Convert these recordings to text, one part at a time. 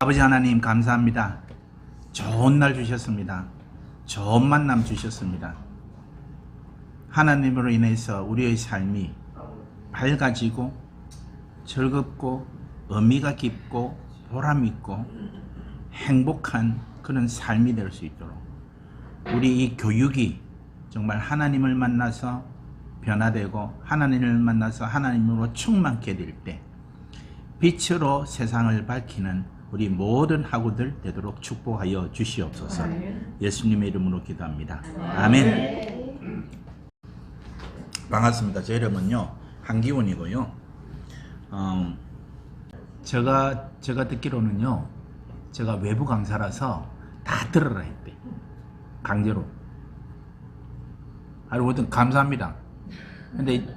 아버지 하나님 감사합니다. 좋은 날 주셨습니다. 좋은 만남 주셨습니다. 하나님으로 인해서 우리의 삶이 밝아지고 즐겁고 의미가 깊고 보람 있고 행복한 그런 삶이 될 수 있도록 우리 이 교육이 정말 하나님을 만나서 변화되고 하나님을 만나서 하나님으로 충만케 될 때 빛으로 세상을 밝히는 우리 모든 학우들 되도록 축복하여 주시옵소서. 예수님의 이름으로 기도합니다. 아멘. 반갑습니다. 제 이름은요 한기훈이고요. 제가 듣기로는요, 제가 외부 강사라서 다 들으라 했대. 강제로. 아무튼 감사합니다. 근데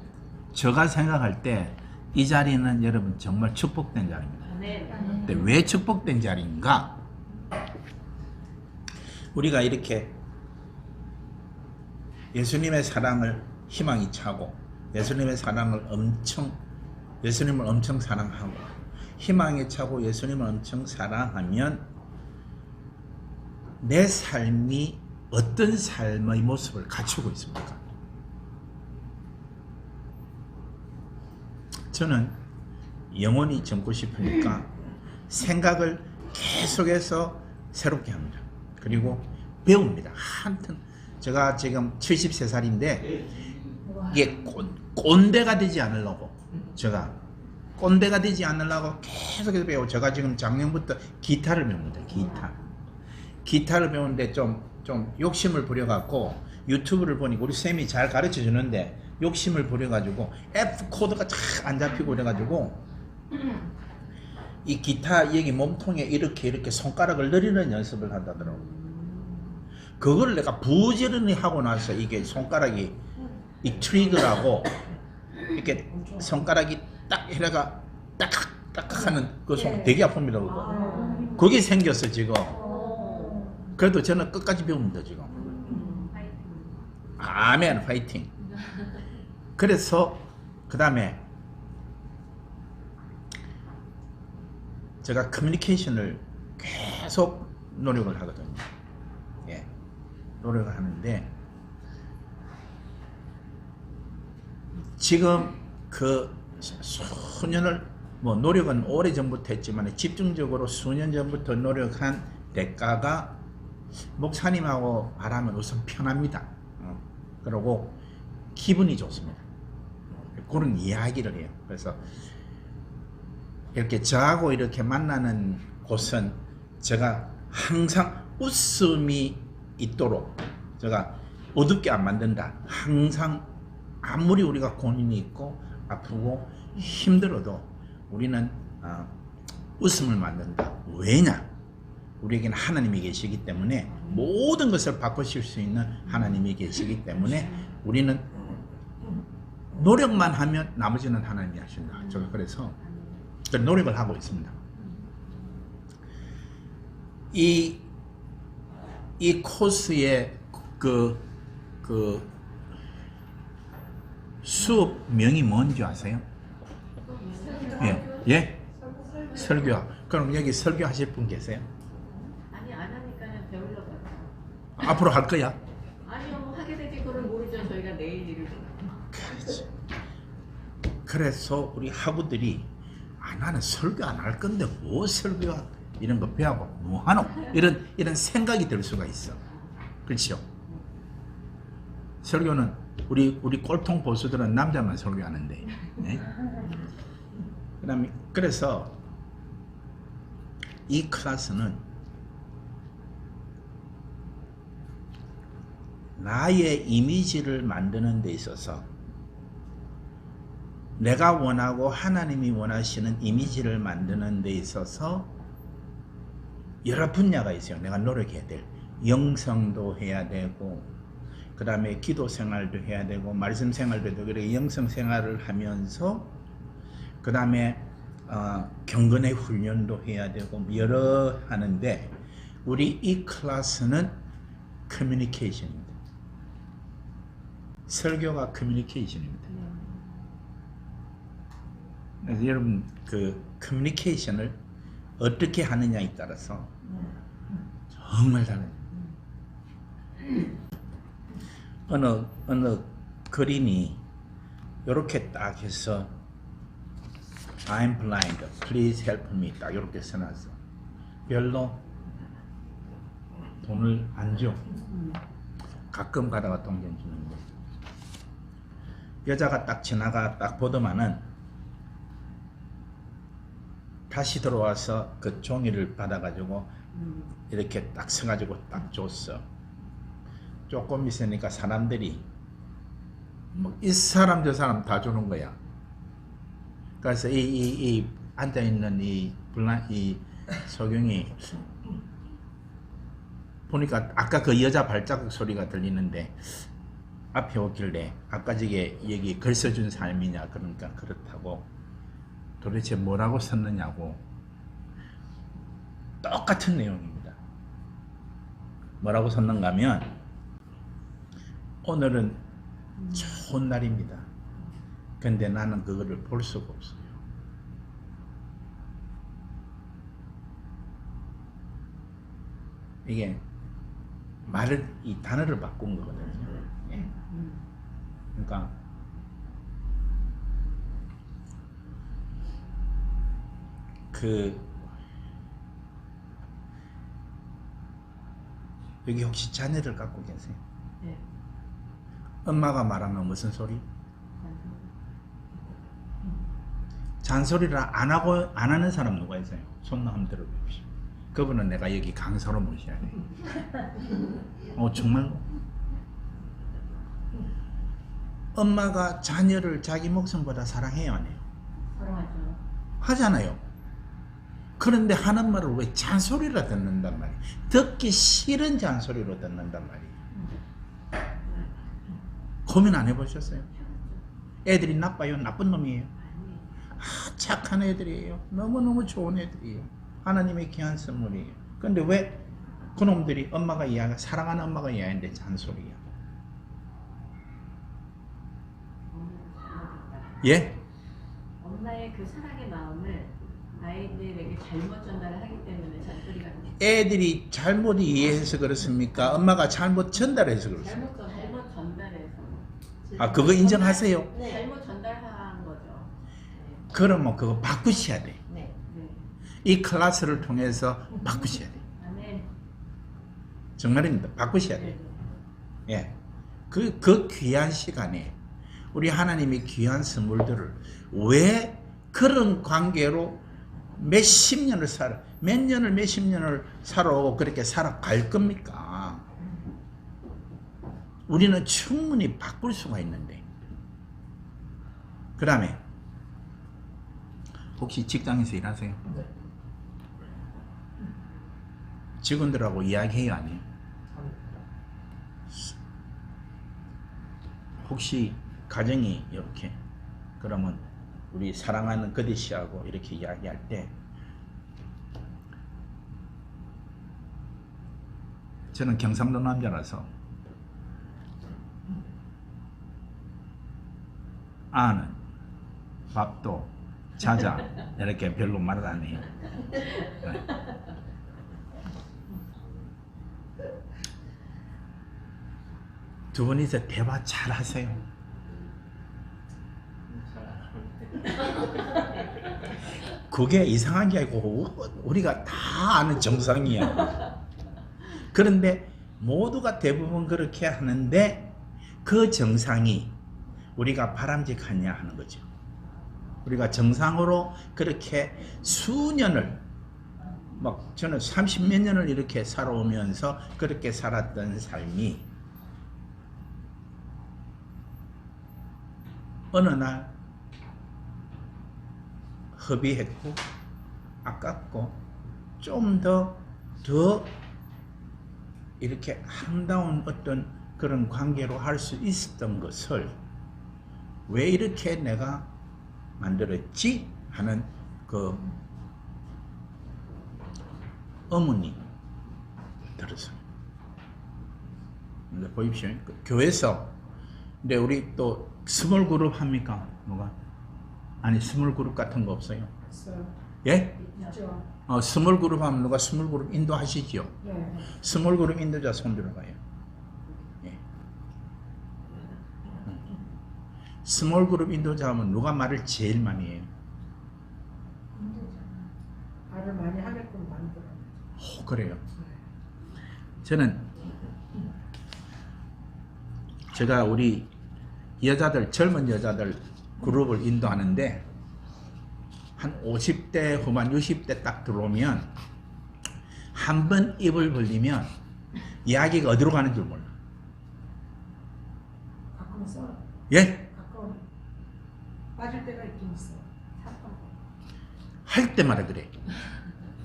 제가 생각할 때 이 자리는 여러분 정말 축복된 자리입니다. 근데 왜 축복된 자리인가? 우리가 이렇게 예수님의 사랑을 희망이 차고 예수님을 엄청 사랑하고 희망에 차고 예수님을 엄청 사랑하면 내 삶이 어떤 삶의 모습을 갖추고 있습니까? 저는 영원히 젊고 싶으니까 생각을 계속해서 새롭게 합니다. 그리고 배웁니다. 한튼 제가 지금 73살인데 이게 꼰대가 되지 않으려고 계속해서 배우고, 제가 지금 작년부터 기타를 배웁니다. 기타를 배우는데 좀 욕심을 부려갖고 유튜브를 보니까 우리 쌤이 잘 가르쳐 주는데 욕심을 부려가지고 F 코드가 잘 안 잡히고 이래가지고 이 기타 여기 몸통에 이렇게 손가락을 늘리는 연습을 한다더라고. 그걸 내가 부지런히 하고 나서 이게 손가락이 이 트리거라고 이렇게 손가락이 딱 이래가 딱딱 하는 그 손 되게 아픕니다. 그거. 그게 생겼어 지금. 그래도 저는 끝까지 배웁니다 지금. 아멘, 파이팅. 그래서 그 다음에 제가 커뮤니케이션을 계속 노력을 하거든요. 예, 노력을 하는데 지금 그 수년을 노력은 오래 전부터 했지만 집중적으로 수년 전부터 노력한 대가가 목사님하고 말하면 우선 편합니다. 그리고 기분이 좋습니다. 그런 이야기를 해요. 그래서 이렇게 저하고 이렇게 만나는 곳은 제가 항상 웃음이 있도록 제가 어둡게 안 만든다. 항상 아무리 우리가 고민이 있고 아프고 힘들어도 우리는 웃음을 만든다. 왜냐? 우리에게는 하나님이 계시기 때문에 모든 것을 바꾸실 수 있는 하나님이 계시기 때문에 우리는 노력만 하면 나머지는 하나님이 하신다. 제가 그래서 노력을 하고 있습니다. 이 코스의 그 수업명이 뭔지 아세요? 예? 설교. 그럼 여기 설교하실 분 계세요? 아니, 안 하니까는 배우려고 해요. 앞으로 할 거야? 아니요, 하게 될지 그건 모르죠. 저희가 내일 일을. 그래서 우리 학우들이 나는 설교 안 할 건데 뭐 설교 이런 거 배워보고 뭐 하노? 이런 생각이 들 수가 있어. 그렇죠? 설교는 우리 꼴통 보수들은 남자만 설교하는데. 네? 그다음에 그래서 이 클래스는 나의 이미지를 만드는 데 있어서 내가 원하고 하나님이 원하시는 이미지를 만드는 데 있어서 여러 분야가 있어요. 내가 노력해야 될. 영성도 해야 되고, 그 다음에 기도 생활도 해야 되고, 말씀 생활도 해야 되고, 그래 영성 생활을 하면서 그 다음에 경건의 훈련도 해야 되고 여러 하는데, 우리 이 클래스는 커뮤니케이션입니다. 설교가 커뮤니케이션입니다. 그래서 여러분 그 커뮤니케이션을 어떻게 하느냐에 따라서 정말 달라요. 어느 그림이 이렇게 딱 해서 I'm blind, please help me 딱 이렇게 써놨어. 별로 돈을 안 줘. 가끔 가다가 돈 주는데 여자가 딱 지나가 딱 보더만은 다시 들어와서 그 종이를 받아가지고 이렇게 딱 써가지고 딱 줬어. 조금 있으니까 사람들이 뭐 이 사람 저 사람 다 주는 거야. 그래서 이 앉아 있는 이 석영이 보니까 아까 그 여자 발자국 소리가 들리는데 앞에 오길래 아까 저게 여기 글 써준 사람이냐 그러니까 그렇다고 도대체 뭐라고 썼느냐고 똑같은 내용입니다. 뭐라고 썼는가 하면 오늘은 좋은 날입니다. 근데 나는 그거를 볼 수가 없어요. 이게 말을 이 단어를 바꾼 거거든요. 예. 그러니까 여기 혹시 자녀를 갖고 계세요? 네. 엄마가 말하면 무슨 소리? 잔소리를 안 하는 사람 누가 있어요? 손 한번 들어보십시오. 그분은 내가 여기 강사로 모셔야 돼. 정말 엄마가 자녀를 자기 목숨보다 사랑해요, 안 해요? 사랑하죠. 하잖아요. 그런데 하는 말을 왜 잔소리로 듣는단 말이에요? 듣기 싫은 잔소리로 듣는단 말이에요. 고민 안 해보셨어요? 애들이 나빠요? 나쁜 놈이에요? 착한 애들이에요. 너무너무 좋은 애들이에요. 하나님의 귀한 선물이에요. 근데 왜 그놈들이 사랑하는 엄마가 이야기하는데 잔소리야? 예? 엄마의 그 사랑의 마음을 아이들에게 잘못 전달을 하기 때문에 잔소리가 나요. 애들이 잘못 이해해서 그렇습니까? 엄마가 잘못 전달해서 그렇습니까? 잘못 전달해서. 그거 인정하세요? 네. 잘못 전달한 거죠. 그러면 그거 바꾸셔야 돼. 네. 이 클래스를 통해서 바꾸셔야 돼. 아멘. 정말입니다. 바꾸셔야 돼. 예. 그 귀한 시간에 우리 하나님의 귀한 선물들을 왜 그런 관계로 몇십 년을 몇십 년을 살아오고 그렇게 살아갈 겁니까? 우리는 충분히 바꿀 수가 있는데. 그 다음에 혹시 직장에서 일하세요? 네. 직원들하고 이야기해요, 아니에요? 혹시 가정이 이렇게 그러면 우리 사랑하는 그대 씨하고 이렇게 이야기할 때 저는 경상도 남자라서 아는 밥도 자자 이렇게 별로 말을 안 해요. 네. 두 분이서 대화 잘 하세요. 그게 이상한 게 아니고 우리가 다 아는 정상이야. 그런데 모두가 대부분 그렇게 하는데 그 정상이 우리가 바람직하냐 하는 거죠. 우리가 정상으로 그렇게 수년을 막 저는 30몇 년을 이렇게 살아오면서 그렇게 살았던 삶이 어느 날 허비했고 아깝고 좀 더 이렇게 아름다운 어떤 그런 관계로 할 수 있었던 것을 왜 이렇게 내가 만들었지? 하는 그 의문이 들었어요. 근데 보십시오. 그 교회에서 근데 우리 또 스몰 그룹 합니까? 뭐가? 아니 스몰 그룹 같은 거 없어요? 있어요. 예? 있죠. 스몰 그룹 하면 누가 스몰 그룹 인도하시죠? 네. 스몰 그룹 인도자 손 들어봐요. 예. 스몰 그룹 인도자 하면 누가 말을 제일 많이 해요? 힘들잖아. 말을 많이 하게끔 만들어. 그래요. 저는 제가 우리 여자들, 젊은 여자들 그룹을 인도하는데 한 50대 후반 60대 딱 들어오면 한 번 입을 벌리면 이야기가 어디로 가는 줄 몰라. 가끔 써. 예? 가끔 빠질 때가 있긴 있어. 할 때마다 그래.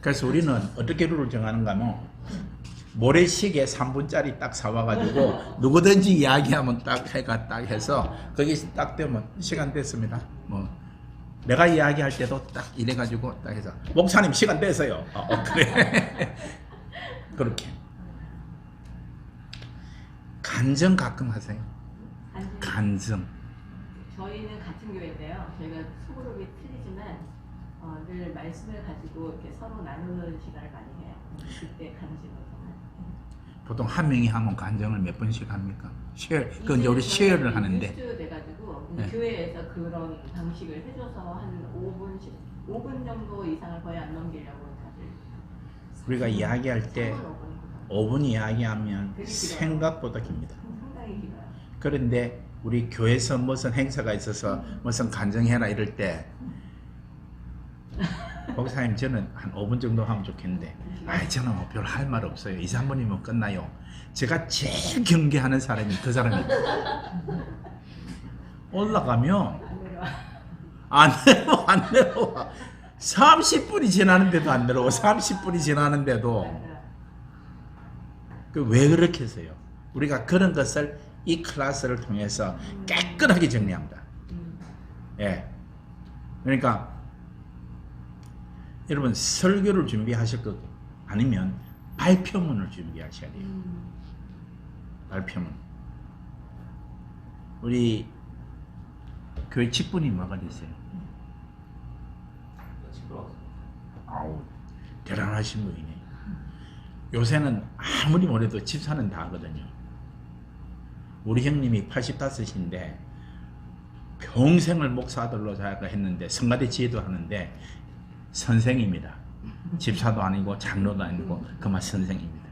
그래서 우리는 어떻게 룰을 정하는가 하면 모래시계 3분짜리 딱 사와가지고 누구든지 이야기하면 딱 해가 딱 해서 거기 딱 되면 시간 됐습니다. 뭐 내가 이야기할 때도 딱 이래가지고 딱 해서 목사님 시간 됐어요. 그래. 그렇게. 간증 가끔 하세요. 간증. 저희는 같은 교회인데요. 저희가 소그룹이 틀리지만 늘 말씀을 가지고 이렇게 서로 나누는 시간을 많이 해요. 그때 간증을 통한. 보통 한 명이 하면 간증을 몇 번씩 합니까? 쉐어, 그 이제 우리 쉐어를 하는데. 뉴스 돼가지고 네. 교회에서 그런 방식을 해줘서 한 5분 정도 이상을 거의 안 넘기려고 다들. 우리가 이야기할 때 5분 이야기하면 되게 길어요. 생각보다 깁니다. 상당히 길어요. 그런데 우리 교회에서 무슨 행사가 있어서 무슨 간증해라 이럴 때 목사님 저는 한 5분 정도 하면 좋겠는데 저는 뭐 별 할 말 없어요. 2, 3분이면 끝나요. 제가 제일 경계하는 사람이 그 사람입니다. 올라가면 안 내려와. 안 내려와. 30분이 지나는데도 안 내려와. 30분이 지나는데도 그 왜 그렇게 해서요? 우리가 그런 것을 이 클래스를 통해서 깨끗하게 정리합니다. 예. 그러니까 여러분 설교를 준비하실 것 아니면 발표문을 준비하셔야 돼요. 발표문. 우리 교회 직분이 뭐가 되세요? 아우 대단하신 분이네. 요새는 아무리 뭐래도 집사는 다 하거든요. 우리 형님이 85인데 평생을 목사들로 자가 했는데 성가대 지혜도 하는데 선생입니다. 집사도 아니고 장로도 아니고 그만 선생입니다.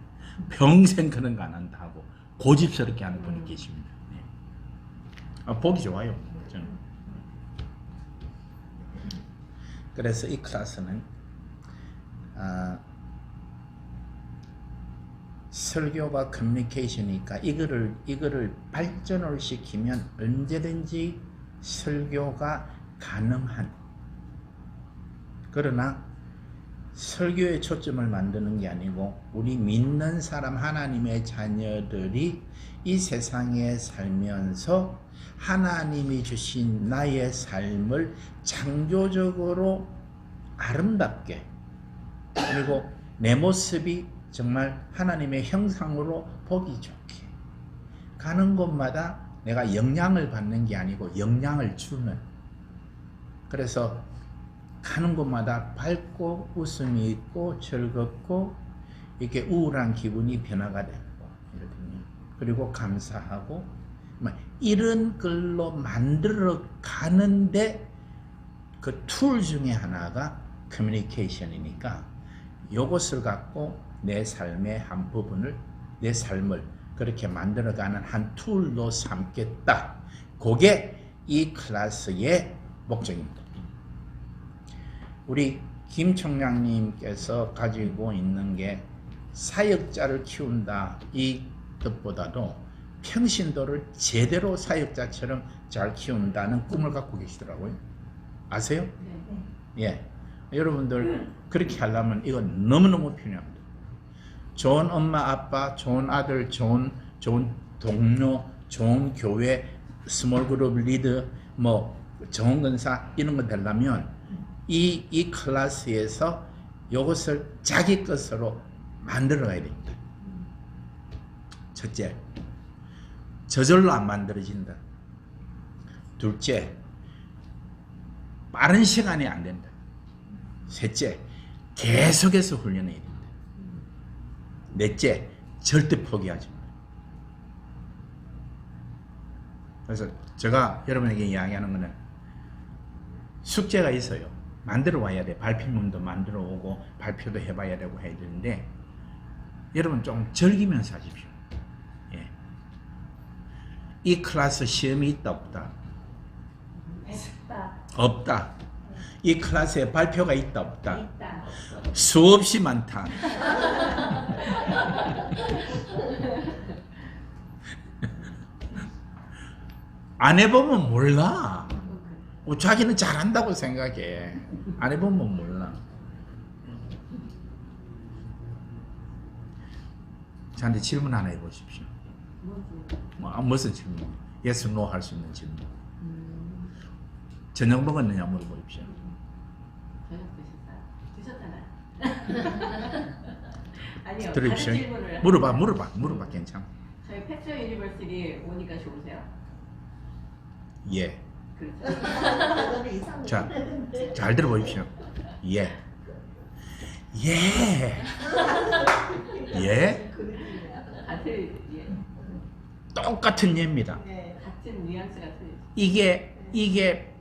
평생 그런 거 안 한다고 고집스럽게 하는 분이 계십니다. 네. 보기 좋아요. 저는. 그래서 이 클래스는 설교가 커뮤니케이션이니까 이거를 발전을 시키면 언제든지 설교가 가능한, 그러나 설교에 초점을 만드는 게 아니고 우리 믿는 사람 하나님의 자녀들이 이 세상에 살면서 하나님이 주신 나의 삶을 창조적으로 아름답게, 그리고 내 모습이 정말 하나님의 형상으로 보기 좋게 가는 곳마다 내가 영향을 받는 게 아니고 영향을 주는, 그래서 가는 곳마다 밝고 웃음이 있고 즐겁고 이렇게 우울한 기분이 변화가 되고 이러거든요. 그리고 감사하고 이런 걸로 만들어 가는데 그 툴 중에 하나가 커뮤니케이션이니까 이것을 갖고 내 삶의 한 부분을, 내 삶을 그렇게 만들어가는 한 툴로 삼겠다. 그게 이 클래스의 목적입니다. 우리 김 총장님께서 가지고 있는 게 사역자를 키운다 이 뜻보다도 평신도를 제대로 사역자처럼 잘 키운다는 꿈을 갖고 계시더라고요. 아세요? 네. 예. 여러분들 그렇게 하려면 이건 너무너무 필요합니다. 좋은 엄마 아빠, 좋은 아들, 좋은 동료, 좋은 교회, 스몰 그룹 리더, 뭐 좋은 건사 이런 거 되려면 이 클래스에서 이것을 자기 것으로 만들어 가야 됩니다. 첫째, 저절로 안 만들어진다. 둘째, 빠른 시간이 안 된다. 셋째, 계속해서 훈련해야 된다. 넷째, 절대 포기하지 마. 그래서 제가 여러분에게 이야기하는 거는 숙제가 있어요. 만들어 와야 돼. 발표문도 만들어 오고 발표도 해봐야 되고 해야 되는데 여러분 좀 즐기면서 하십시오. 예. 이 클래스 시험이 있다 없다? 있다. 없다. 이 클래스에 발표가 있다 없다? 있다. 수없이 많다. 안 해보면 몰라. 자기는 잘한다고 생각해. 안 해보면 몰라. 저한테 질문 하나 해보십시오. 무슨 질문? Yes, No 할 수 있는 질문. 저녁 먹었느냐 물어보십시오. 저녁 드셨어요? 드셨잖아요. 아니요. 들어주십시오. 다른 질문을 물어봐 괜찮아. 저희 패처 유니버시티 오니까 좋으세요? 예. 그렇죠. 자, 잘 들어보십시오. 예. 예. 예. 같은 똑같은 예입니다. 같은 뉘앙스가 틀리죠. 이게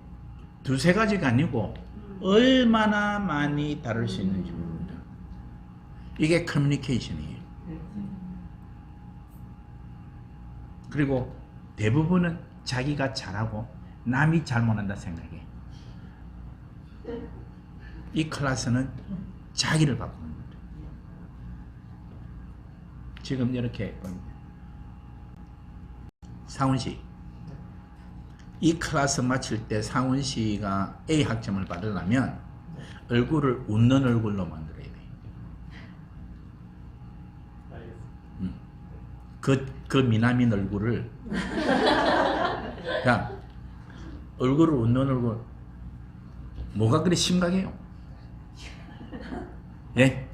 두세 가지가 아니고 얼마나 많이 다를 수 있는지 모릅니다. 이게 커뮤니케이션이에요. 그리고 대부분은 자기가 잘하고 남이 잘못한다 생각해. 이 클래스는 자기를 바꾸는 겁니다. 지금 이렇게 상훈 씨, 이 클래스 마칠 때 상훈 씨가 A 학점을 받으려면 얼굴을 웃는 얼굴로 만들어야 돼. 그 미남인 얼굴을 야, 얼굴을 웃는 얼굴 뭐가 그리 심각해요? 예?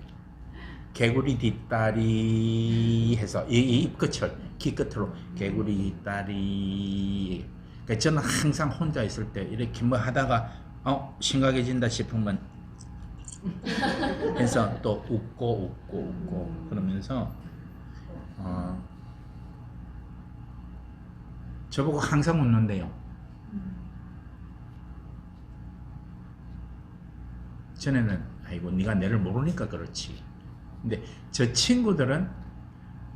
개구리 뒷다리 해서 이 입끝을 귀 끝으로 개구리 뒷다리. 그러니까 저는 항상 혼자 있을 때 이렇게 뭐 하다가 심각해진다 싶으면 해서 또 웃고 그러면서 저보고 항상 웃는데요. 전에는 아이고 네가 내를 모르니까 그렇지. 근데 저 친구들은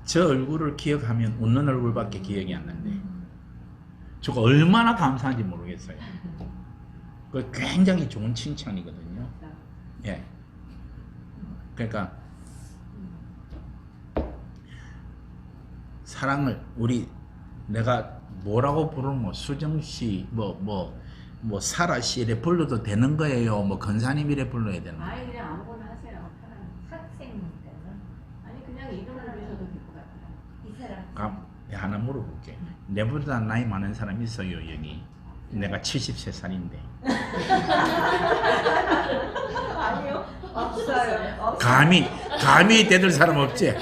저 얼굴을 기억하면 웃는 얼굴밖에 기억이 안 난대. 저거 얼마나 감사한지 모르겠어요. 그 굉장히 좋은 칭찬이거든요. 예. 그러니까 사랑을 내가 뭐라고 부르면 뭐 수정 씨, 뭐 사라 씨 이래 불러도 되는 거예요. 뭐 건사님 이래 불러야 되는 거예요. 아니 그냥 아무거나 하세요. 편하게. 학생이니까요. 아니 그냥 이름을 부르셔도 될 것 같아요. 이 사람. 그럼 내가 하나 물어볼게. 내보다 나이 많은 사람 있어요 여기? 내가 73살인데. 아니요. 없어요. 감히 대들 사람 없지?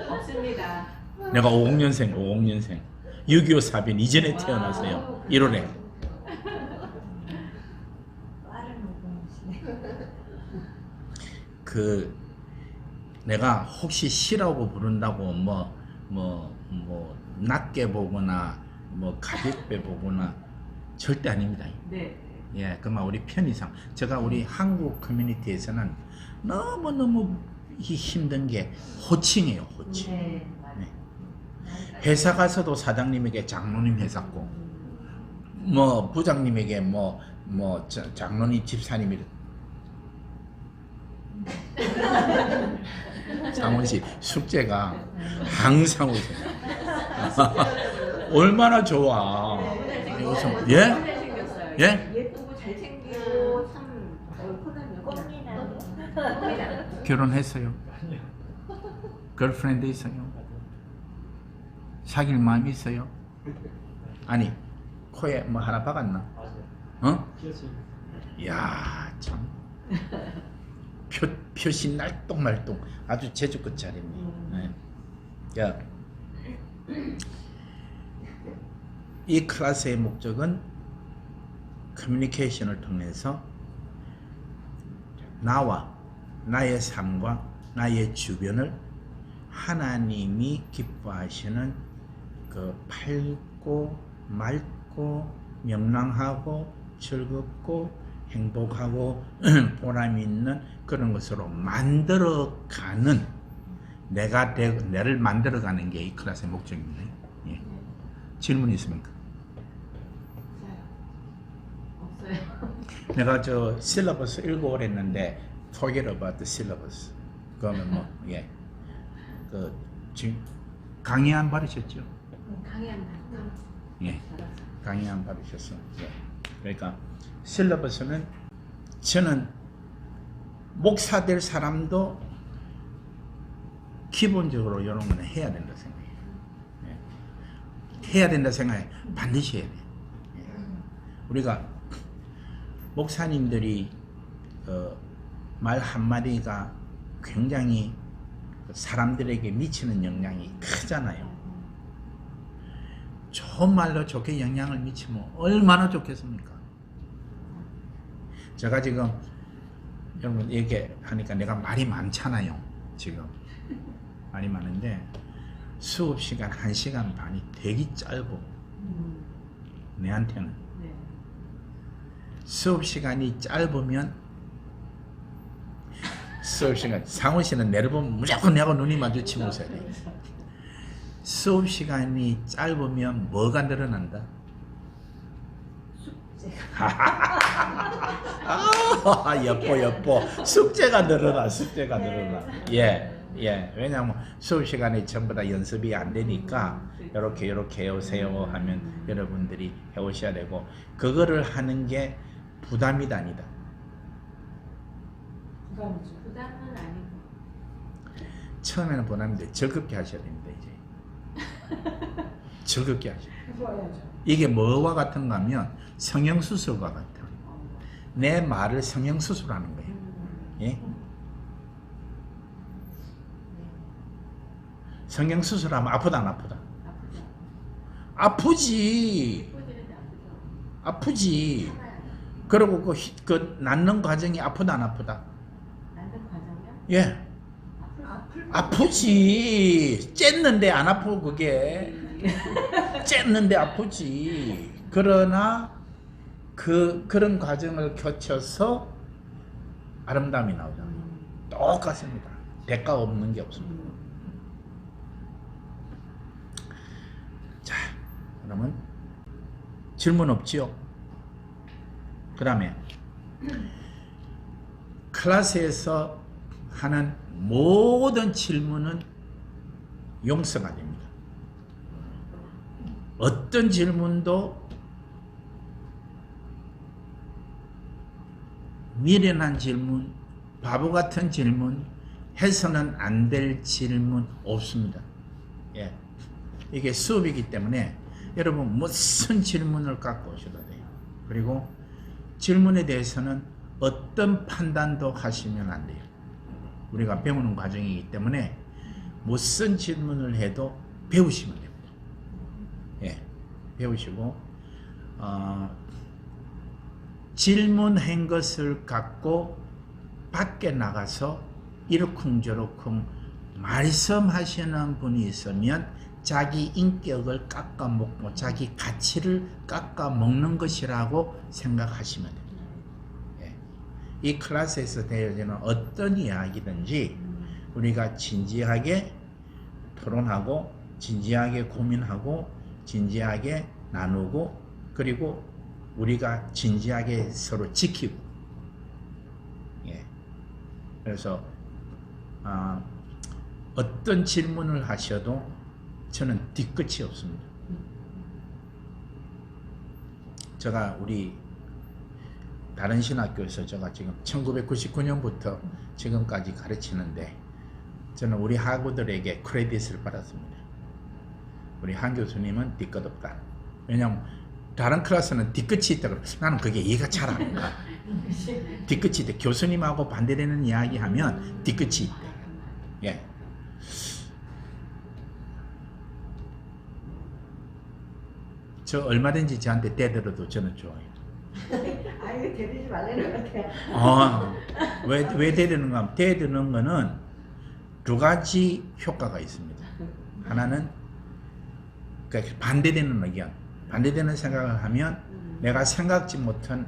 없습니다. 내가 50년생 6.25 사변 이전에 태어났어요. 1월에. 빠른 녹음이시네. 내가 혹시 시라고 부른다고 낮게 보거나 가볍게 보거나 절대 아닙니다. 네. 예, 그만 우리 편의상 제가 우리 한국 커뮤니티에서는 너무 힘든 게 호칭이에요. 호칭. 네. 맞아요. 네. 회사 가서도 사장님에게 장로님 회사고 부장님에게 장로님 집사님이 장원씨 숙제가 항상 오세요. 얼마나 좋아. 너무 예? 잘생겼어요. 예? 예쁘고 잘생기고 참 꼼꼼해요. 결혼했어요? 걸프렌드 있어요? 사귈 마음 있어요? 아니 코에 뭐 하나 박았나? 이야 참 표시 날똥말똥 아주 제주껏 잘했네. 네. 이 클래스의 목적은 커뮤니케이션을 통해서 나와 나의 삶과 나의 주변을 하나님이 기뻐하시는 그 밝고 맑고 명랑하고 즐겁고 행복하고 보람 있는 그런 것으로 만들어가는 내를 만들어가는 게 이 클래스의 목적입니다. 예. 질문 있습니까? 없어요. 내가 저 실러버스 읽어오랬는데 forget about the syllabus. 그러면 뭐 예. 그 지금 강의 안 받으셨죠? 강의한다. 예. 강의 안 받으셨어. 예. 그러니까 실러버스는 저는 목사 될 사람도 기본적으로 이런 거는 해야 된다 생각해요. 예. 해야 된다 생각해. 반드시 해야 돼. 예. 우리가 목사님들이 말 한마디가 굉장히 사람들에게 미치는 영향이 크잖아요. 좋은 말로 좋게 영향을 미치면 얼마나 좋겠습니까? 제가 지금 여러분 얘기하니까 내가 말이 많잖아요. 지금 말이 많은데 수업 시간 1시간 반이 되게 짧고 내한테는 네. 수업 시간이 짧으면 수업 시간 상훈 씨는 내를 보면 무조건 내하고 눈이 마주치고 있어야 돼. 수업 시간이 짧으면 뭐가 늘어난다? 아, 여보 숙제가 늘어나. 예. 왜냐하면 수업 시간에 전부 다 연습이 안 되니까 이렇게 해오세요 하면 여러분들이 해오셔야 되고, 그거를 하는 게 부담이다 아니다? 부담이죠. 부담은 아니고. 처음에는 부담인데 즐겁게 하셔야 됩니다. 이제 즐겁게 하셔야 돼요. 해봐야죠. 이게 뭐와 같은가 하면 성형수술과 같아. 내 말을 성형수술하는 거예요. 예? 성형수술하면 아프다 안 아프다? 아프죠. 아프지. 예뻐지는데 아프죠. 아프지. 참아야 돼. 그리고 그 낳는 과정이 아프다 안 아프다? 낳는 과정이요? 예. 아프지. 쨌는데 안 아프고 그게. 쨌는데 아프지. 그러나 그런 과정을 거쳐서 아름다움이 나오잖아요. 똑같습니다. 대가 없는 게 없습니다. 자, 그러면 질문 없지요? 그 다음에 클래스에서 하는 모든 질문은 용서가 됩니다. 어떤 질문도 미련한 질문, 바보 같은 질문, 해서는 안 될 질문 없습니다. 예. 이게 수업이기 때문에 여러분 무슨 질문을 갖고 오셔도 돼요. 그리고 질문에 대해서는 어떤 판단도 하시면 안 돼요. 우리가 배우는 과정이기 때문에 무슨 질문을 해도 배우시면 됩니다. 예. 배우시고 질문한 것을 갖고 밖에 나가서 이러쿵저러쿵 말씀하시는 분이 있으면 자기 인격을 깎아먹고 자기 가치를 깎아먹는 것이라고 생각하시면 됩니다. 예. 이 클래스에서 되어지는 어떤 이야기든지 우리가 진지하게 토론하고 진지하게 고민하고 진지하게 나누고, 그리고 우리가 진지하게 서로 지키고, 예. 그래서 어떤 질문을 하셔도 저는 뒤끝이 없습니다. 제가 우리 다른 신학교에서 제가 지금 1999년부터 지금까지 가르치는데 저는 우리 학우들에게 크레딧을 받았습니다. 우리 한 교수님은 뒤끝 없다. 왜냐하면 다른 클래스는 뒤끝이 있다 그러면 나는 그게 이해가 잘 안 가. 뒤끝이 있다. 교수님하고 반대되는 이야기하면 뒤끝이 있다. 예. 저 얼마든지 저한테 대들어도 저는 좋아요. 아유 데리지 말라는 것 같아요. 왜 대드는가 하면 대드는 거는 두 가지 효과가 있습니다. 하나는 그러니까 반대되는 의견, 반대되는 생각을 하면 내가 생각지 못한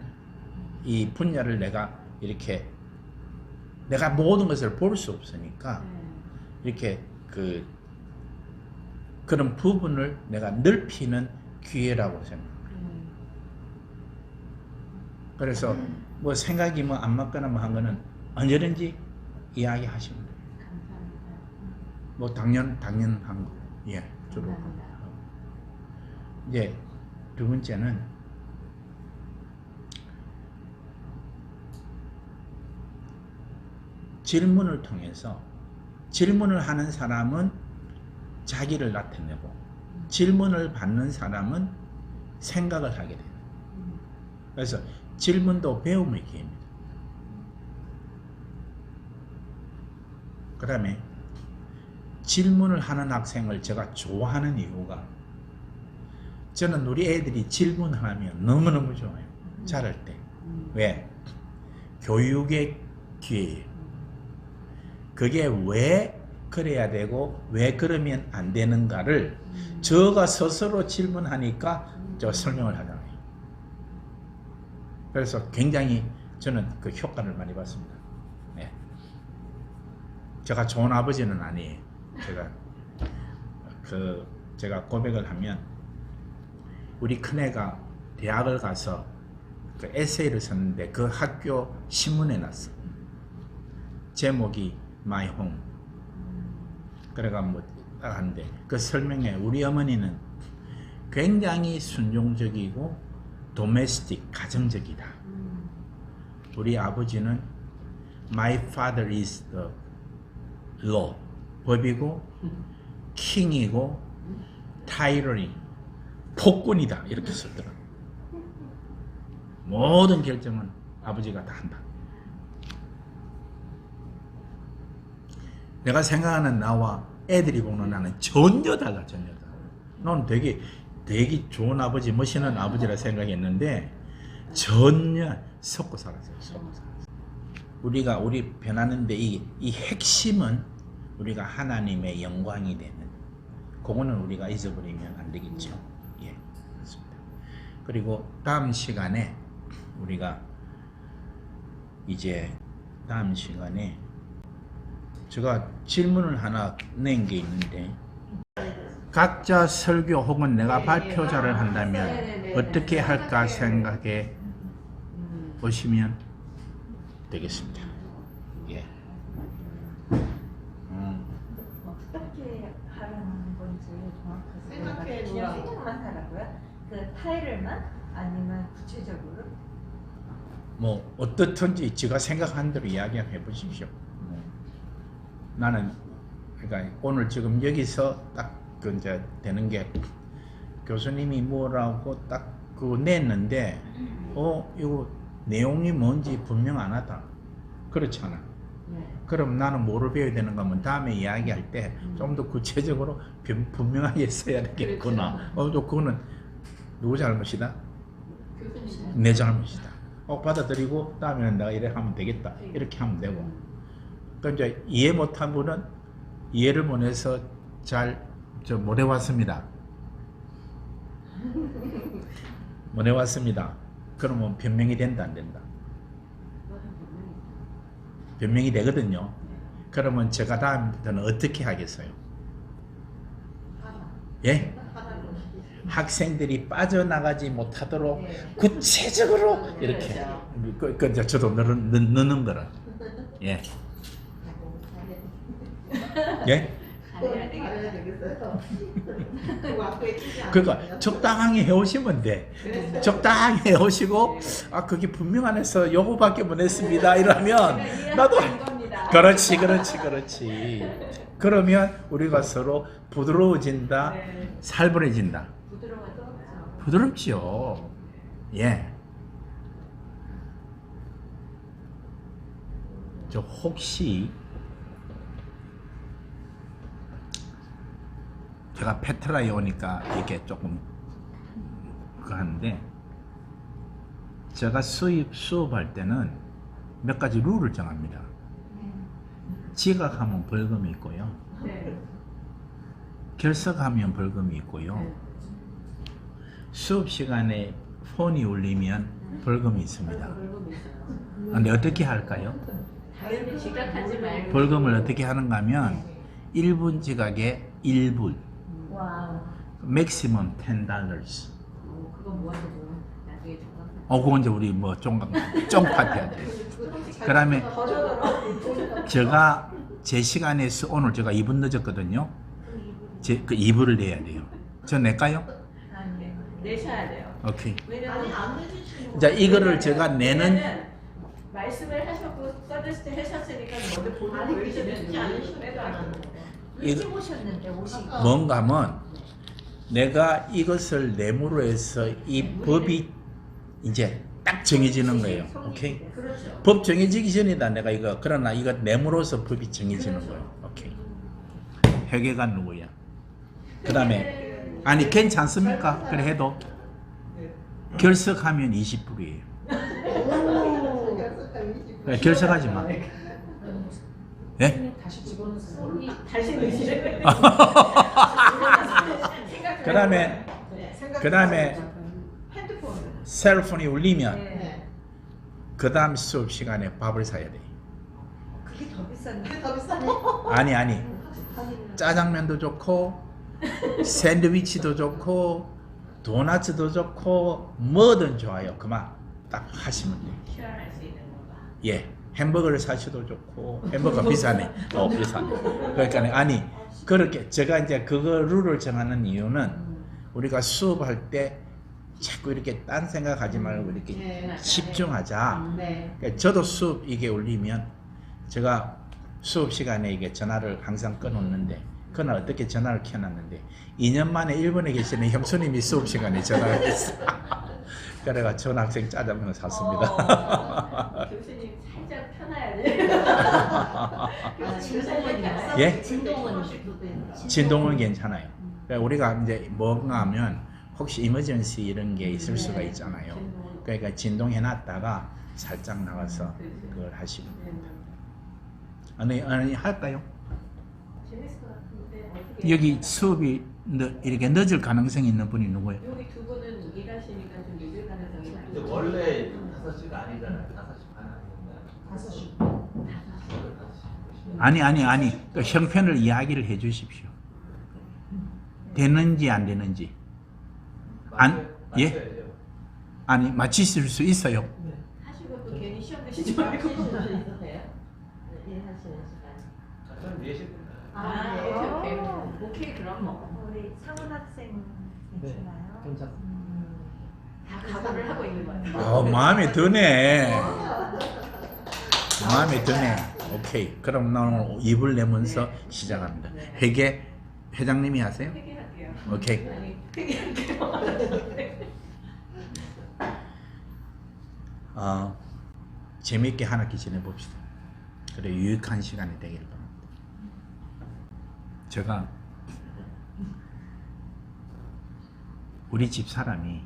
이 분야를 내가 이렇게 내가 모든 것을 볼 수 없으니까 이렇게 그런 부분을 내가 넓히는 기회라고 생각합니다. 그래서 뭐 생각이 뭐 안 맞거나 뭐 한 거는 언제든지 이야기하시면 돼요. 감사합니다. 뭐 당연한 거. 예, 주로. 감사합니다. 이제 두 번째는 질문을 통해서 질문을 하는 사람은 자기를 나타내고 질문을 받는 사람은 생각을 하게 돼요. 그래서 질문도 배움의 기회입니다. 그 다음에 질문을 하는 학생을 제가 좋아하는 이유가 저는 우리 애들이 질문하면 너무너무 좋아요. 잘할 때. 왜? 교육의 기회예요. 그게 왜 그래야 되고 왜 그러면 안 되는가를 저가 스스로 질문하니까 저 설명을 하잖아요. 그래서 굉장히 저는 그 효과를 많이 봤습니다. 네. 제가 좋은 아버지는 아니에요. 제가 고백을 하면 우리 큰애가 대학을 가서 그 에세이를 썼는데 그 학교 신문에 났어. 제목이 My Home. 그래가 뭐 딱 하는데 그 설명에 우리 어머니는 굉장히 순종적이고 도메스틱 가정적이다. 우리 아버지는 My father is the law. 법이고 킹이고 타이러니 폭군이다. 이렇게 썼더라고. 모든 결정은 아버지가 다 한다. 내가 생각하는 나와 애들이 보는 나는 전혀 달라. 나는 되게 좋은 아버지, 멋있는 아버지라 생각했는데 전혀 섞고 살았어요. 우리 변하는데 이 핵심은 우리가 하나님의 영광이 되는 그거는 우리가 잊어버리면 안 되겠죠. 예, 그렇습니다. 그리고 다음 시간에 우리가 이제 다음 시간에 제가 질문을 하나 낸 게 있는데 각자 설교 혹은 내가 발표자를 한다면 어떻게 할까 생각해 보시면 되겠습니다. 예. 어떻게 하라는 건지 정확하게 생각해 그냥 보라. 생각만 하라고요? 그 타이틀만 아니면 구체적으로? 뭐 어떻든지 제가 생각한 대로 이야기해 보십시오. 나는 그러니까 오늘 지금 여기서 딱 그 이제 되는 게 교수님이 뭐라고 딱 그거 냈는데 이거 내용이 뭔지 분명 안 하다. 그렇잖아. 그럼 나는 뭐를 배워야 되는가 하면 다음에 이야기할 때 좀 더 구체적으로 분명하게 써야 되겠구나. 또 그거는 누구 잘못이다? 교수님. 내 잘못이다. 받아들이고 다음에는 내가 이래 하면 되겠다. 이렇게 하면 되고. 그러니까 이제 이해 못한 분은 이해를 못해서 못 해왔습니다. 못 해왔습니다. 그러면 변명이 된다 안 된다? 변명이 되거든요. 그러면 제가 다음부터는 어떻게 하겠어요? 예? 학생들이 빠져나가지 못하도록 구체적으로 이렇게 이제 저도 넣는 거라. 예. 예? 잘해야 되겠어요. 그러니까 적당하게 해오시면 돼. 적당하게 해오시고 그게 분명 안 해서 요거밖에 못 했습니다 이러면 나도 그렇지. 그러면 우리가 서로 부드러워진다, 살벌해진다. 부드럽지요. 예. 저 혹시 제가 페트라에 오니까 이렇게 조금 그거 하는데 제가 수업할 때는 몇 가지 룰을 정합니다. 지각하면 벌금이 있고요. 네. 결석하면 벌금이 있고요. 네. 수업 시간에 폰이 울리면 벌금이 있습니다. 벌금이 있어요. 근데 어떻게 할까요? 당연히 지각하지 말고. 벌금을 어떻게 하는가 하면 1분 지각에 1불, 와우. 맥시멈 $10. 그거 모아서 나중에 정말. 그건 이제 우리 뭐 쫑파티 해야 돼. 그다음에 제가 제 시간에서 오늘 제가 2분 늦었거든요. 그 2불을 내야 돼요. 저 낼까요? 아니. 내셔야 돼요. 오케이. 왜냐면 자, 이거를 제가 내는 말씀을 하셨고 서비스 하셨으니까 먼저 보고 보여주면 빼도 안 하는 거예요. 일찍 오셨는데 오시고. 뭔가 하면 내가 이것을 내므로 해서 이 법이 이제 딱 정해지는 거예요. 오케이? 그렇죠. 법 정해지기 전이다 내가 이거. 그러나 이거 내므로서 법이 정해지는 거예요. 오케이. 회계가 누구야? 그 다음에 아니 괜찮습니까? 그래 해도 결석하면 20불이에요. 결석하지 마. 예? 다시 집어넣으세요. 다시 넣으시는 그다음에 핸드폰. 셀폰이 울리면 네. 그 다음 수업 시간에 밥을 사야 돼. 그게 더 비싼데. 아니 짜장면도 좋고 샌드위치도 좋고 도넛도 좋고 뭐든 좋아요. 그만 딱 하시면 돼요. 시원할 수 있는 거가. 예, 햄버거를 사셔도 좋고 햄버거 비싸네. 비싸네. 그러니까 아니 그렇게 제가 이제 그거 룰을 정하는 이유는 우리가 수업할 때 자꾸 이렇게 딴 생각하지 말고 이렇게 네, 집중하자. 네. 그러니까 저도 수업 이게 울리면 제가 수업 시간에 이게 전화를 항상 끊었는데 그날 어떻게 전화를 켜놨는데 2년 만에 일본에 계시는 형수님이 수업 시간에 전화를 했어. 그래가 전학생 짜장면을 샀습니다. 교수님 살짝 편해야 돼. 예? 진동은 진동은 괜찮아요. 그러니까 우리가 이제 뭔가 하면 혹시 이머전시 이런 게 있을 수가 있잖아요. 그러니까 진동해놨다가 살짝 나가서 그걸 하시면 됩니다. 아니 할까요? 재밌을 것 같은데 어떻게? 여기 수업이 이렇게 늦을 가능성이 있는 분이 누구예요? 여기 두 분은 일하시니까 좀 늦을 가능성이 근데 많죠. 원래 5시가 아니잖아요. 5시 반 아니었나요? 5시. 아니 그 형편을 이야기를 해 주십시오. 되는지 안 되는지. 예? 맞춰야죠. 아니 맞추실 수 있어요. 하시고 또 괜히 시험 드시지 말고. 저는 4시 아, 네. 오케이. 오케이, 그럼 뭐. 우리 상훈 학생 괜찮아요? 다 각오를 하고 있는 거예요. 마음에 드네. 마음에 드네. 오케이. 그럼 나는 입을 내면서 시작합니다. 회장님이 하세요? 회개할게요. 오케이. 아니, 회개할게요. 재밌게 한 학기 지내봅시다. 그래 유익한 시간이 되기를 바랍니다. 제가 우리 집 사람이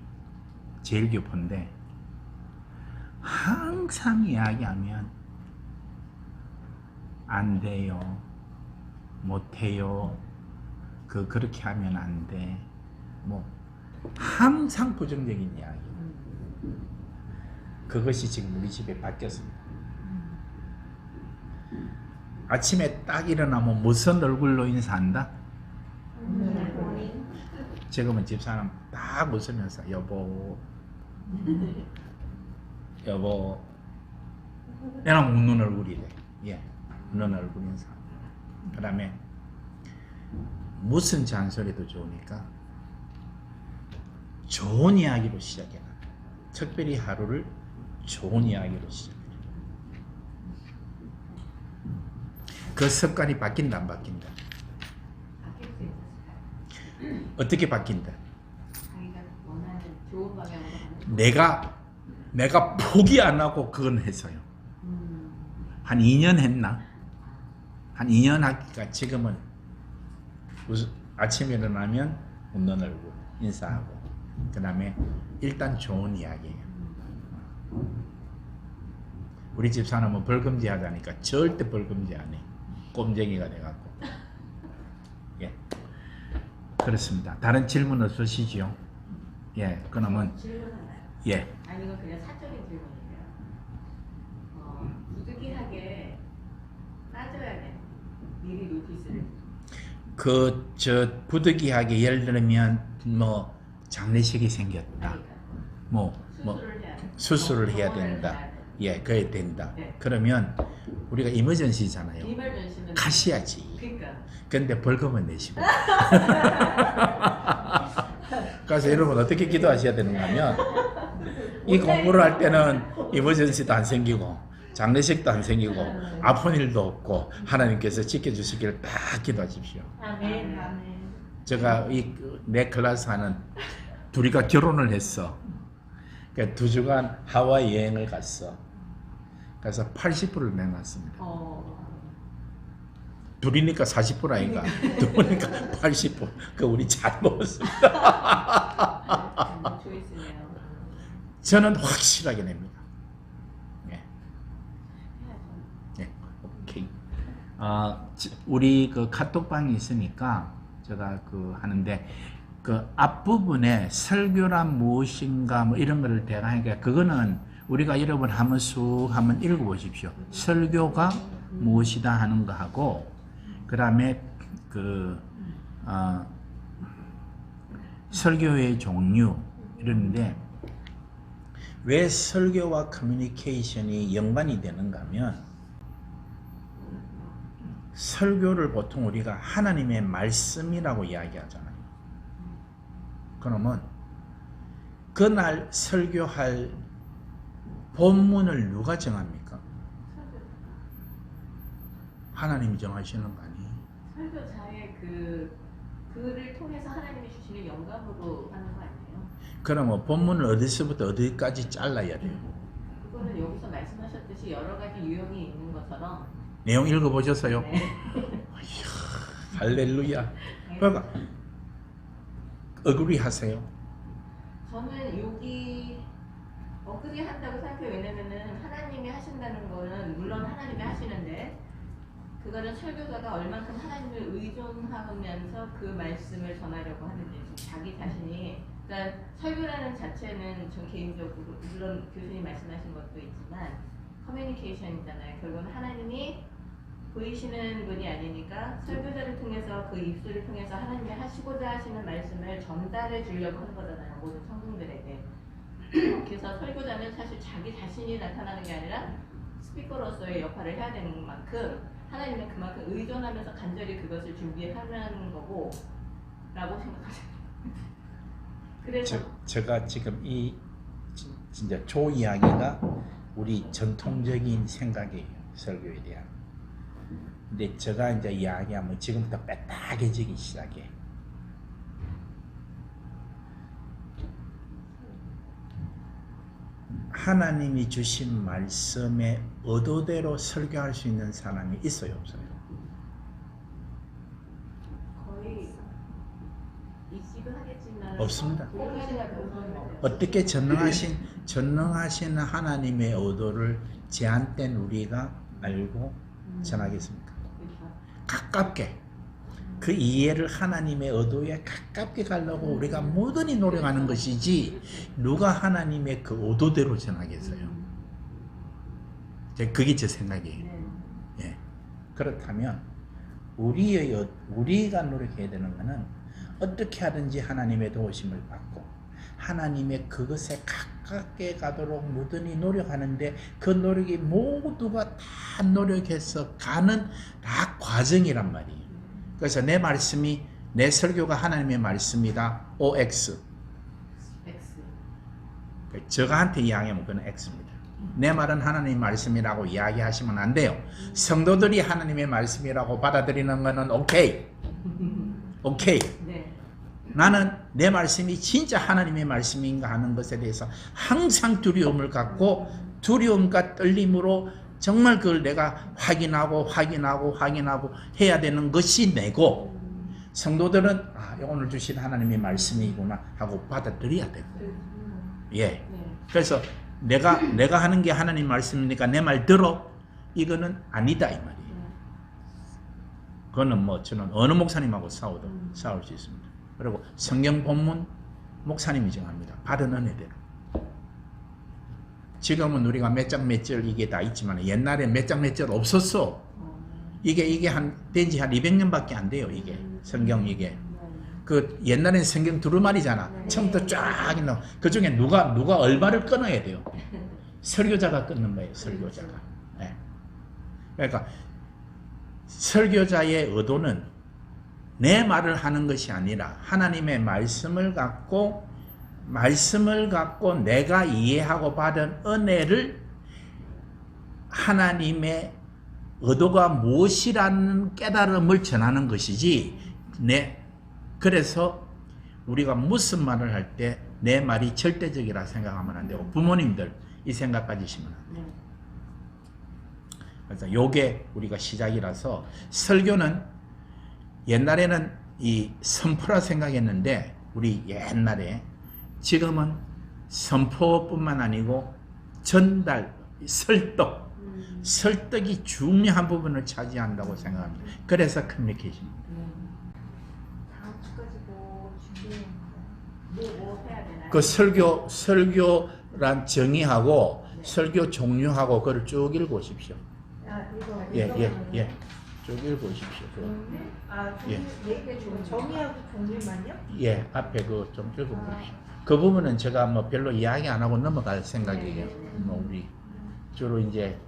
제일 교포인데 항상 이야기하면 안 돼요, 못해요, 그렇게 하면 안 돼, 뭐 항상 부정적인 이야기. 그것이 지금 우리 집에 바뀌었습니다. 아침에 딱 일어나면 무슨 얼굴로 인사한다? 지금은 집사람 딱 웃으면서 여보 얘는 웃는 얼굴이 돼. 예, 웃는 얼굴 인사. 그 다음에 무슨 잔소리도 좋으니까 좋은 이야기로 시작해라. 특별히 하루를 좋은 이야기로 시작해라. 그 습관이 바뀐다 안 바뀐다? 바뀔 수 있었을까요? 어떻게 바뀐다? 자기가 원하는 좋은 방향으로 가는. 내가 포기 안 하고 그건 했어요. 한 2년 했나? 한 2년 하기가 지금은 아침에 일어나면 웃는 얼굴 인사하고 그 다음에 일단 좋은 이야기예요. 우리 집 사람은 벌금지 하자니까 절대 벌금지 안 해. 꼼쟁이가 돼갖고. 예. 그렇습니다. 다른 질문 없으시죠? 예. 그러면 질문 하나요? 예. 아니 이건 그냥 사적인 질문이에요. 부득이하게 따져야 돼. 미리 노티스를. 저 부득이하게 예를 들면 뭐 장례식이 생겼다. 하니까 뭐 수술을 해야 돼. 수술을 해야 병원을 된다. 가야 돼. 예, 그래야 된다. 네. 그러면 우리가 이머전시잖아요. 이멀전시는 가셔야지. 그러니까 근데 벌금은 내시고. 그래서 여러분 어떻게 기도하셔야 되는가 하면 이 공부를 할 때는 이머전시도 안 생기고 장례식도 안 생기고 아픈 일도 없고 하나님께서 지켜주시기를 딱 기도하십시오. 아멘, 아멘. 제가 내 클래스 하는 둘이가 결혼을 했어. 그러니까 2주간 하와이 여행을 갔어. 그래서 80불을 내놨습니다. 둘이니까 40불 아닌가? 둘이니까 80불. 그 우리 잘 먹었습니다. 조이스네요. 저는 확실하게 냅니다. 예. 해야죠. 예. 오케이. 우리 그 카톡방이 있으니까 제가 하는데 그 앞부분에 설교란 무엇인가 뭐 이런 거를 대가 하니까 그거는 우리가 여러분 한번 쑥 한번 읽어보십시오. 설교가 무엇이다 하는 거 하고 그 다음에 설교의 종류 이러는데 왜 설교와 커뮤니케이션이 연관이 되는가 하면 설교를 보통 우리가 하나님의 말씀이라고 이야기하잖아요. 그러면 그날 설교할 본문을 누가 정합니까? 하나님이 정하시는 거 아니에요? 설교자의 글을 통해서 하나님이 주시는 영감으로 하는 거 아니에요? 그러면 본문을 어디서부터 어디까지 잘라야 돼요? 그거는 여기서 말씀하셨듯이 여러 가지 유형이 있는 것처럼 내용 읽어보셨어요? 네. 할렐루야. 그러니까 어그리 하세요. 저는 여기 어그리 한다고 생각해요. 왜냐면은 하나님이 하신다는 거는 물론 하나님이 하시는데 그거는 설교자가 얼만큼 하나님을 의존하면서 그 말씀을 전하려고 하는지 자기 자신이 그러니까 설교라는 자체는 전 개인적으로 물론 교수님 말씀하신 것도 있지만 커뮤니케이션이잖아요. 결국은 하나님이 보이시는 분이 아니니까 설교자를 통해서 그 입술을 통해서 하나님이 하시고자 하시는 말씀을 전달해 주려고 하는 거잖아요. 모든 성도들에게. 그래서 설교자는 사실 자기 자신이 나타나는 게 아니라 스피커로서의 역할을 해야 되는 만큼 하나님은 그만큼 의존하면서 간절히 그것을 준비하는 거고 라고 생각하세요. 그래서 제가 지금 진짜 조 이야기가 우리 전통적인 생각이에요. 설교에 대한. 근데 제가 이제 이야기하면 지금부터 빼딱해지기 시작해. 하나님이 주신 말씀의 의도대로 설교할 수 있는 사람이 있어요, 없어요? 거의 있기도 하겠지만 없습니다. 공간이나 그런 어떻게 전능하신 하나님의 의도를 제한된 우리가 알고 전하겠습니까? 가깝게 그 이해를 하나님의 의도에 가깝게 가려고 우리가 모든이 노력하는 것이지 누가 하나님의 그 의도대로 전하겠어요? 그게 제 생각이에요. 예. 그렇다면 우리가 노력해야 되는 것은 어떻게 하든지 하나님의 도우심을 받고 하나님의 그것에 가깝게 가도록 무던히 노력하는데 그 노력이 모두가 다 노력해서 가는 다 과정이란 말이에요. 그래서 내 말씀이 내 설교가 하나님의 말씀이다. OX. X. 저한테 이야기하면 그건 X입니다. 내 말은 하나님의 말씀이라고 이야기하시면 안 돼요. 성도들이 하나님의 말씀이라고 받아들이는 거는 오케이. 오케이. 네. 나는 내 말씀이 진짜 하나님의 말씀인가 하는 것에 대해서 항상 두려움을 갖고 두려움과 떨림으로 정말 그걸 내가 확인하고 해야 되는 것이 내고 성도들은 오늘 주신 하나님의 말씀이구나 하고 받아들여야 되고 예. 네. 그래서 내가 하는 게 하나님 말씀이니까 내 말 들어. 이거는 아니다 이 말이에요. 그거는 뭐 저는 어느 목사님하고 싸워도 싸울 수 있습니다. 그리고 성경 본문 목사님이 정합니다. 받은 은혜대로. 지금은 우리가 몇 장 몇 절 이게 다 있지만 옛날에 몇 장 몇 절 없었어. 이게 된지 한 200년밖에 안 돼요. 이게 성경 이게. 그 옛날엔 성경 두루마리잖아. 처음부터 쫙 있는. 그 중에 누가 얼마를 끊어야 돼요. 설교자가 끊는 거예요. 설교자가. 네. 그러니까 설교자의 의도는 내 말을 하는 것이 아니라 하나님의 말씀을 갖고 내가 이해하고 받은 은혜를 하나님의 의도가 무엇이라는 깨달음을 전하는 것이지. 그래서 우리가 무슨 말을 할 때 내 말이 절대적이라 생각하면 안 되고 부모님들 이 생각 가지시면 안 돼요. 그래서 요게 우리가 시작이라서 설교는 옛날에는 이 선포라 생각했는데 우리 옛날에 지금은 선포뿐만 아니고 전달, 설득이 중요한 부분을 차지한다고 생각합니다. 그래서 커뮤니케이션입니다. 다음 주까지 뭐 준비해야 뭐 해야 되나요? 그 설교란 정의하고 설교 종류하고 그걸 쭉 읽어보십시오. 예. 쭉 읽어보십시오. 정의하고 종류만요? 예, 앞에 그 좀 읽어보십시오. 그 부분은 제가 뭐 별로 이야기 안 하고 넘어갈 생각이에요. 뭐 우리 주로 이제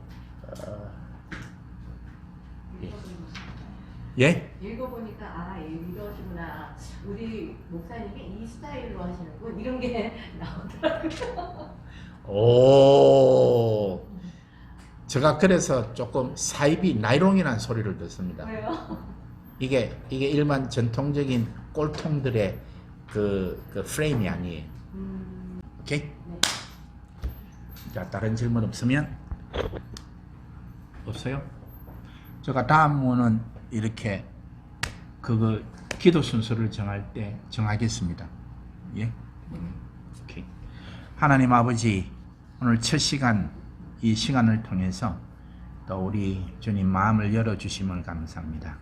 예? 읽어보니까 이러시구나. 우리 목사님이 이 스타일로 하시는군. 이런 게 나오더라고요. 오. 제가 그래서 조금 사이비 나이롱이라는 소리를 듣습니다. 왜요? 이게 일반 전통적인 꼴통들의 그 프레임이 아니에요. 오케이? 네. 자, 다른 질문 없으면? 없어요? 제가 다음은 이렇게 그거 기도 순서를 정할 때 정하겠습니다. 예? 오케이. 하나님 아버지, 오늘 첫 시간 이 시간을 통해서 또 우리 주님 마음을 열어주심을 감사합니다.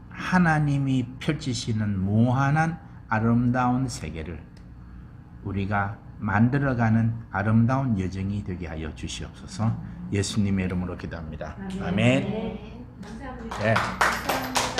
하나님이 펼치시는 무한한 아름다운 세계를 우리가 만들어가는 아름다운 여정이 되게 하여 주시옵소서. 예수님의 이름으로 기도합니다. 아멘. 네. 감사합니다. 네. 감사합니다.